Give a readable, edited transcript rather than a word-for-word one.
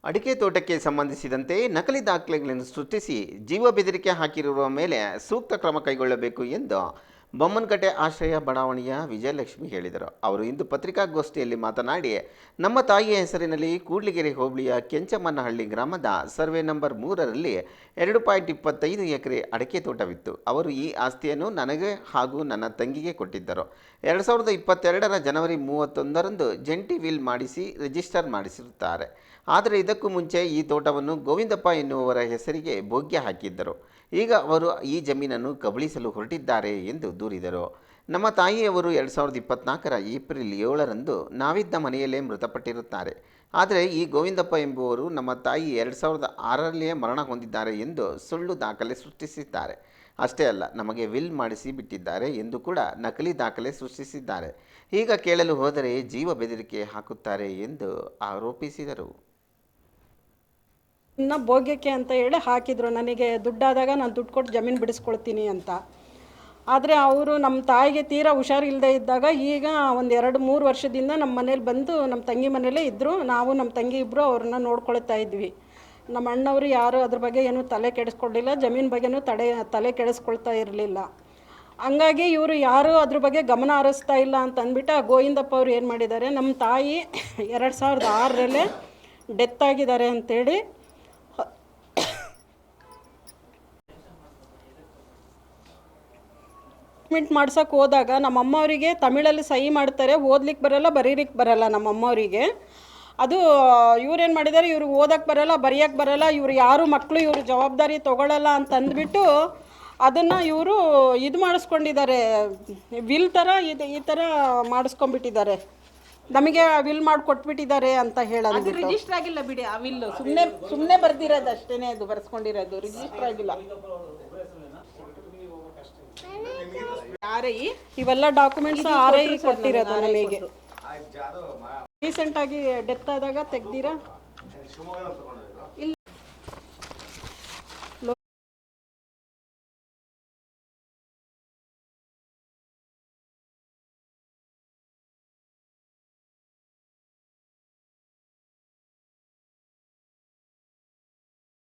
ಅಡಿಕೆ ತೋಟಕ್ಕೆ ಸಂಬಂಧಿಸಿದಂತೆ ನಕಲಿ ದಾಖಲೆಗಳನ್ನು ಸೃಷ್ಟಿಸಿ ಜೀವ ಬೆದರಿಕೆ ಹಾಕಿರುವ ಮೇಲೆ ಸೂಕ್ತ ಕ್ರಮ ಕೈಗೊಳ್ಳಬೇಕು ಎಂದು ಬೊಮ್ಮನಕಟ್ಟೆ ಆಶ್ರಯ ಬಡಾವಣೆಯ ವಿಜಯಲಕ್ಷ್ಮಿ ಹೇಳಿದರು. ಅವರು ಇಂದು ಪತ್ರಿಕಾಗೋಷ್ಠಿಯಲ್ಲಿ ಮಾತನಾಡಿ, ನಮ್ಮ ತಾಯಿಯ ಹೆಸರಿನಲ್ಲಿ ಕೂಡ್ಲಿಗೆರೆ ಹೋಬಳಿಯ ಕೆಂಚಮ್ಮನಹಳ್ಳಿ ಗ್ರಾಮದ ಸರ್ವೆ ನಂಬರ್ 3ರಲ್ಲಿ 2.25 ಎಕರೆ ಅಡಿಕೆ ತೋಟವಿತ್ತು. ಅವರು ಈ ಆಸ್ತಿಯನ್ನು ನನಗೆ ಹಾಗೂ ನನ್ನ ತಂಗಿಗೆ ಕೊಟ್ಟಿದ್ದರು. 2022ರ ಜನವರಿ 31ರಂದು ಜಂಟಿ ವಿಲ್ ಮಾಡಿಸಿ ರಿಜಿಸ್ಟರ್ ಮಾಡಿಸಿರುತ್ತಾರೆ. ಆದರೆ ಇದಕ್ಕೂ ಮುಂಚೆ ಈ ತೋಟವನ್ನು ಗೋವಿಂದಪ್ಪ ಎನ್ನುವವರ ಹೆಸರಿಗೆ ಭೋಗ್ಯ ಹಾಕಿದ್ದರು. ಈಗ ಅವರು ಈ ಜಮೀನನ್ನು ಕಬಳಿಸಲು ಹೊರಟಿದ್ದಾರೆ ಎಂದು ದೂರಿದರು. ನಮ್ಮ ತಾಯಿಯವರು 2024ರ ಏಪ್ರಿಲ್ 7ರಂದು ನಾವಿದ್ದ ಮನೆಯಲ್ಲೇ ಮೃತಪಟ್ಟಿರುತ್ತಾರೆ. ಆದರೆ ಈ ಗೋವಿಂದಪ್ಪ ಎಂಬುವರು ನಮ್ಮ ತಾಯಿ 2006ರಲ್ಲಿಯೇ ಮರಣ ಹೊಂದಿದ್ದಾರೆ ಎಂದು ಸುಳ್ಳು ದಾಖಲೆ ಸೃಷ್ಟಿಸಿದ್ದಾರೆ. ಅಷ್ಟೇ ಅಲ್ಲ, ನಮಗೆ ವಿಲ್ ಮಾಡಿಸಿ ಬಿಟ್ಟಿದ್ದಾರೆ ಎಂದು ಕೂಡ ನಕಲಿ ದಾಖಲೆ ಸೃಷ್ಟಿಸಿದ್ದಾರೆ. ಈಗ ಕೇಳಲು ಹೋದರೆ ಜೀವ ಬೆದರಿಕೆ ಹಾಕುತ್ತಾರೆ ಎಂದು ಆರೋಪಿಸಿದರು. ಇನ್ನು ಭೋಗ್ಯಕ್ಕೆ ಅಂತ ಹೇಳಿ ಹಾಕಿದರು. ನನಗೆ ದುಡ್ಡಾದಾಗ ನಾನು ದುಡ್ಡು ಕೊಟ್ಟು ಜಮೀನು ಬಿಡಿಸ್ಕೊಳ್ತೀನಿ ಅಂತ. ಆದರೆ ಅವರು ನಮ್ಮ ತಾಯಿಗೆ ತೀರಾ ಹುಷಾರಿಲ್ಲದೆ ಇದ್ದಾಗ ಈಗ ಒಂದು 2-3 ವರ್ಷದಿಂದ ನಮ್ಮ ಮನೇಲಿ ಬಂದು ನಮ್ಮ ತಂಗಿ ಮನೇಲೇ ಇದ್ದರು. ನಾವು ನಮ್ಮ ತಂಗಿ ಇಬ್ಬರು ಅವ್ರನ್ನ ನೋಡ್ಕೊಳ್ತಾ ಇದ್ವಿ. ನಮ್ಮ ಅಣ್ಣವರು ಯಾರು ಅದ್ರ ಬಗ್ಗೆ ಏನೂ ತಲೆ ಕೆಡಿಸ್ಕೊಳ್ಳಿಲ್ಲ, ಜಮೀನು ಬಗ್ಗೆನೂ ತಲೆ ಕೆಡಿಸ್ಕೊಳ್ತಾ ಇರಲಿಲ್ಲ. ಹಂಗಾಗಿ ಇವರು ಯಾರೂ ಅದ್ರ ಬಗ್ಗೆ ಗಮನ ಹರಿಸ್ತಾ ಇಲ್ಲ ಅಂತ ಅಂದ್ಬಿಟ್ಟು ಆ ಗೋವಿಂದಪ್ಪ ಅವರು ಏನು ಮಾಡಿದ್ದಾರೆ, ನಮ್ಮ ತಾಯಿ 2006ರಲ್ಲೇ ಡೆತ್ ಆಗಿದ್ದಾರೆ ಅಂಥೇಳಿ ಮಾಡ್ಸೋಕೆ ಹೋದಾಗ ನಮ್ಮಮ್ಮವರಿಗೆ ತಮಿಳಲ್ಲಿ ಸಹಿ ಮಾಡ್ತಾರೆ, ಓದ್ಲಿಕ್ಕೆ ಬರೋಲ್ಲ, ಬರೀಲಿಕ್ಕೆ ಬರೋಲ್ಲ ನಮ್ಮಮ್ಮವರಿಗೆ. ಅದು ಇವ್ರೇನು ಮಾಡಿದ್ದಾರೆ, ಇವ್ರಿಗೆ ಓದೋಕ್ಕೆ ಬರೋಲ್ಲ, ಬರೆಯೋಕ್ಕೆ ಬರೋಲ್ಲ, ಇವ್ರು ಯಾರು ಮಕ್ಕಳು ಇವರು ಜವಾಬ್ದಾರಿ ತೊಗೊಳ್ಳಲ್ಲ ಅಂತ ಅಂದ್ಬಿಟ್ಟು ಅದನ್ನು ಇವರು ಇದು ಮಾಡಿಸ್ಕೊಂಡಿದ್ದಾರೆ. ವಿಲ್ ಥರ ಈ ಥರ ಮಾಡಿಸ್ಕೊಂಡ್ಬಿಟ್ಟಿದ್ದಾರೆ. ನಮಗೆ ವಿಲ್ ಮಾಡಿ ಕೊಟ್ಬಿಟ್ಟಿದ್ದಾರೆ ಅಂತ ಹೇಳೋದು. ರಿಜಿಸ್ಟರ್ ಆಗಿಲ್ಲ ಬಿಡಿ, ಆ ವಿಲ್ ಸುಮ್ಮನೆ ಬರ್ದಿರೋದು ಅಷ್ಟೇ, ಅದು ಬರ್ಸ್ಕೊಂಡಿರೋದು, ರಿಜಿಸ್ಟರ್ ಆಗಿಲ್ಲ. ಇವೆಲ್ಲ ಡಾಕ್ಯುಮೆಂಟ್ಸ್ ಆರ್ ಐ ಕೊಟ್ಟಿರೋದು ನಮಗೆ. ರೀಸೆಂಟಾಗಿ ಡೆತ್ ಆದಾಗ ತೆಗ್ದಿರಾ